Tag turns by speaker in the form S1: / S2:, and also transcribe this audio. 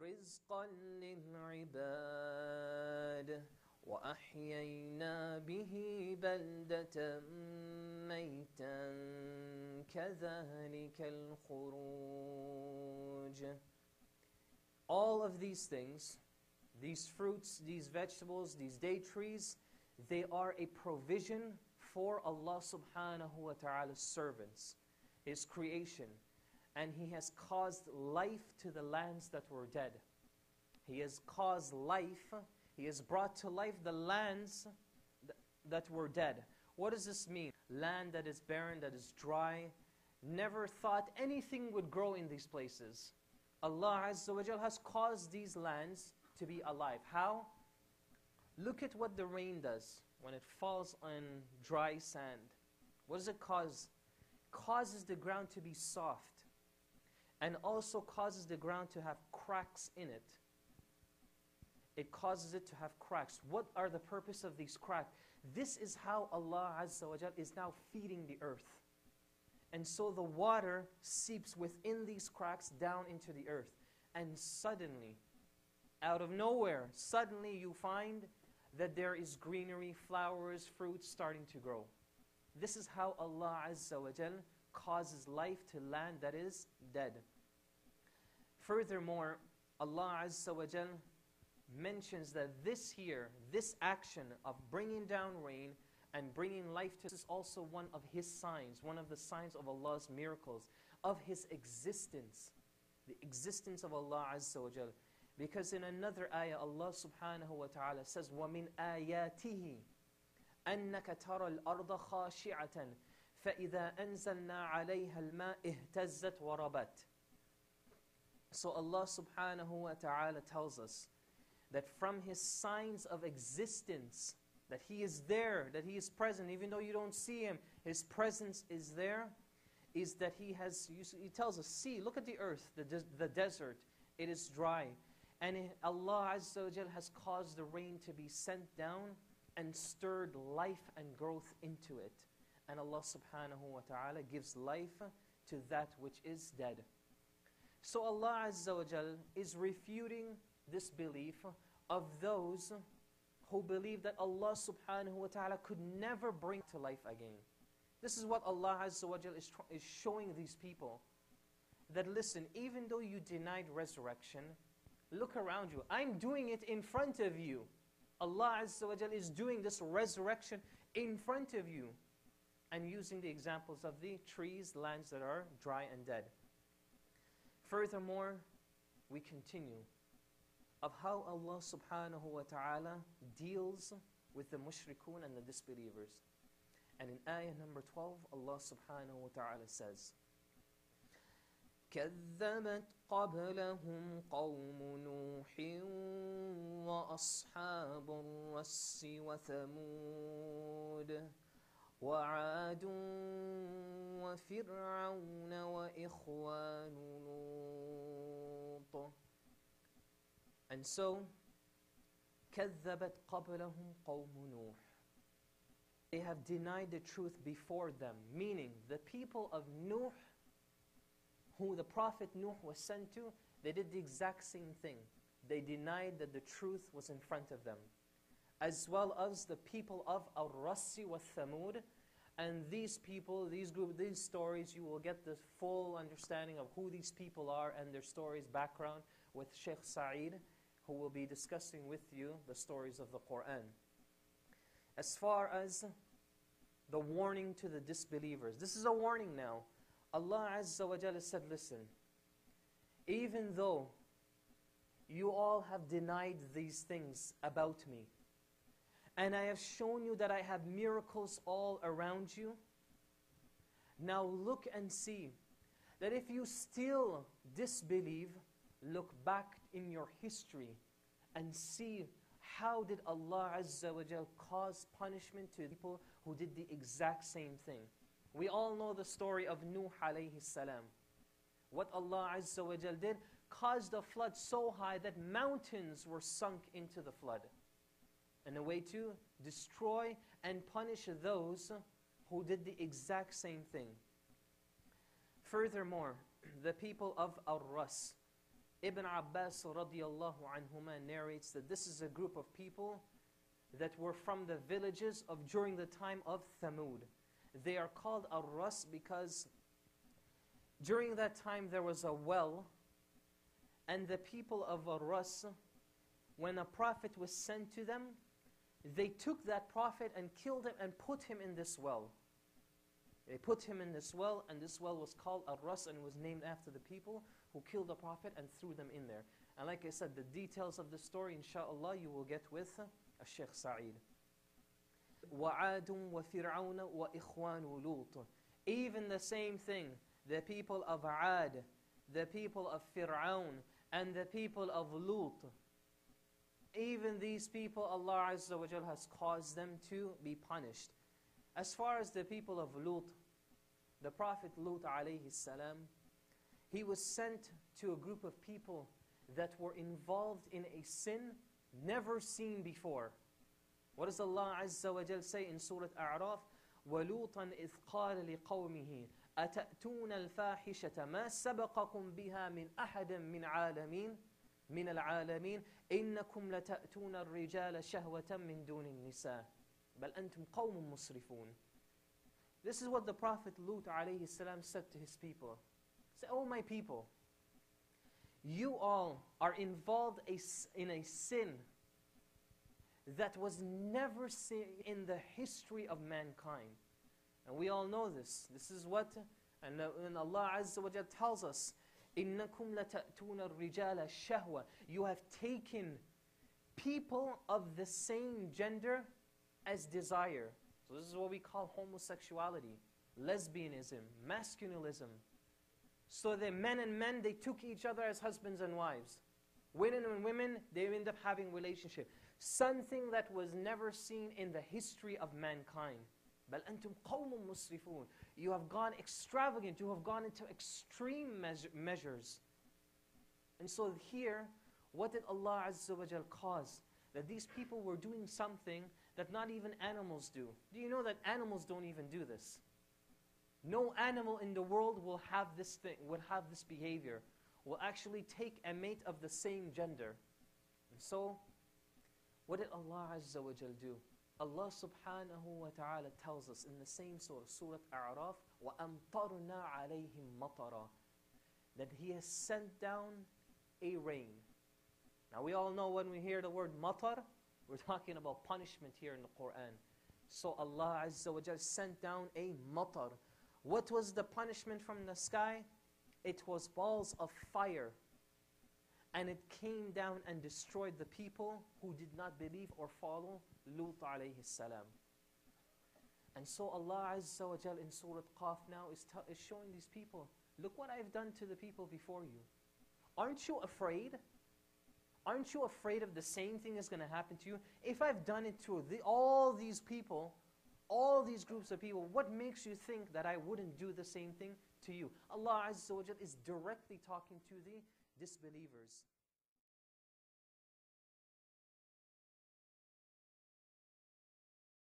S1: رزقا للعباد وأحيينا به بلدة ميتا كذلك الخروج. All of these things, these fruits, these vegetables, these date trees, they are a provision for Allah subhanahu wa ta'ala's servants, His creation. And He has caused life to the lands that were dead. He has caused life, He has brought to life the lands that were dead. What does this mean? Land that is barren, that is dry, never thought anything would grow in these places. Allah Azza wa Jal has caused these lands to be alive. How? Look at what the rain does when it falls on dry sand. What does it cause? Causes the ground to be soft, and also causes the ground to have cracks in it. It causes it to have cracks. What are the purpose of these cracks? This is how Allah Azza wa Jal is now feeding the earth. And so the water seeps within these cracks down into the earth. And suddenly, out of nowhere, suddenly you find that there is greenery, flowers, fruits starting to grow. This is how Allah Azza wa Jal causes life to land that is dead. Furthermore, Allah Azza wa Jal mentions that this here, this action of bringing down rain and bringing life to, this is also one of His signs, one of the signs of Allah's miracles, of His existence, the existence of Allah Azza wa Jal. Because in another ayah, Allah subhanahu wa ta'ala says, وَمِنْ آيَاتِهِ أَنَّكَ تَرَى الْأَرْضَ خَاشِعَةً فَإِذَا أَنزَلْنَا عَلَيْهَا الْمَاءِ اهْتَزَّتْ وَرَبَتْ. So Allah subhanahu wa ta'ala tells us that from His signs of existence, that He is there, that He is present, even though you don't see Him, His presence is there, is that He tells us, see, look at the earth, the desert, it is dry. And Allah Azza wa Jal has caused the rain to be sent down and stirred life and growth into it. And Allah subhanahu wa ta'ala gives life to that which is dead. So Allah Azza wa Jal is refuting this belief of those who believe that Allah subhanahu wa ta'ala could never bring to life again. This is what Allah Azza wa Jal is showing these people. That listen, even though you denied resurrection, look around you. I'm doing it in front of you. Allah Azza wa Jal is doing this resurrection in front of you. And using the examples of the trees, lands that are dry and dead. Furthermore, we continue of how Allah subhanahu wa ta'ala deals with the mushrikun and the disbelievers. And in ayah number 12, Allah subhanahu wa ta'ala says, كَذَّبَتْ قَبْلَهُمْ قَوْمُ نُوحٍ وَأَصْحَابُ الرَّسِّ وَثَمُودَ وَعَادٌ وَفِرْعَوْنَ وَإِخْوَانُ لُوطٍ. And so, كَذَّبَتْ قَبْلَهُمْ قَوْمُ نُوحٍ. They have denied the truth before them, meaning the people of Nuh, who the Prophet Nuh was sent to, they did the exact same thing. They denied that the truth was in front of them. As well as the people of Ar-Rassi wa Thamud. And these people, these stories, you will get the full understanding of who these people are and their stories, background, with Sheikh Sa'id, who will be discussing with you the stories of the Quran. As far as the warning to the disbelievers, this is a warning now. Allah Azza wa Jalla said, listen, even though you all have denied these things about me, and I have shown you that I have miracles all around you, now look and see that if you still disbelieve, look back in your history and see how did Allah Azza wa Jal cause punishment to people who did the exact same thing. We all know the story of Nuh alayhi salam. What Allah Azza wa Jal did, caused a flood so high that mountains were sunk into the flood. And a way to destroy and punish those who did the exact same thing. Furthermore, the people of Ar-Ras, Ibn Abbas radiyallahu anhuma narrates that this is a group of people that were from the villages of during the time of Thamud. They are called Ar-Ras because during that time there was a well, and the people of Ar-Ras, when a prophet was sent to them, they took that prophet and killed him and put him in this well. They put him in this well, and this well was called Ar-Ras and was named after the people who killed the prophet and threw them in there. And like I said, the details of the story, inshallah, you will get with Sheikh Sa'id. وَعَادٌ وَفِرْعَوْنَ وَإِخْوَانُ لُوطٍ. Even the same thing, the people of Aad, the people of Fir'aun, and the people of Lut. Even these people, Allah Azza wa Jal has caused them to be punished. As far as the people of Lut, the Prophet Lut alayhi salam, he was sent to a group of people that were involved in a sin never seen before. What does Allah Azza wa Jal say in Surah A'raf? وَلُوطًا إِذْ قَالَ لِقَوْمِهِ أَتَأْتُونَ الْفَاحِشَةَ مَا سَبَقَكُمْ بِهَا مِنْ أَحَدٍ مِنَ الْعَالَمِينَ إِنَّكُمْ لَتَأْتُونَ الرِّجَالَ شَهْوَةً مِنْ دُونِ النِّسَاءِ بَلْ أَنْتُمْ قَوْمٌ مُسْرِفُونَ. This is what the Prophet Lut alayhi salam said to his people. He said, "Oh my people, you all are involved in a sin that was never seen in the history of mankind." And we all know this. This is what, and Allah Azza wa Jalla tells us, إِنَّكُمْ لَتَأْتُونَ الرِّجَالَ شَهْوَةً. You have taken people of the same gender as desire. So this is what we call homosexuality, lesbianism, masculinism. So the men and men, they took each other as husbands and wives. Women and women, they end up having relationship. Something that was never seen in the history of mankind. بَلْ أَنْتُمْ قَوْمٌ مُسْرِفُونَ. You have gone extravagant, you have gone into extreme measures. And so here, what did Allah Azza wa Jal cause? That these people were doing something that not even animals do. Do you know that animals don't even do this? No animal in the world will have this thing, will have this behavior, will actually take a mate of the same gender. And so, what did Allah Azza wa Jal do? Allah subhanahu wa ta'ala tells us in the same surah, Surah A'raf, وَأَمْطَرْنَا عَلَيْهِمْ مَطَرًا, that He has sent down a rain. Now we all know when we hear the word matar, we're talking about punishment here in the Quran. So Allah Azza wa Jal sent down a matar. What was the punishment from the sky? It was balls of fire. And it came down and destroyed the people who did not believe or follow Lut alayhi salam. And so Allah Azza wa Jal in Surat-ul Qaf now is showing these people, look what I've done to the people before you. Aren't you afraid? Aren't you afraid of the same thing is going to happen to you? If I've done it to all these people, all these groups of people, what makes you think that I wouldn't do the same thing to you? Allah Azza wa Jal is directly talking to the disbelievers.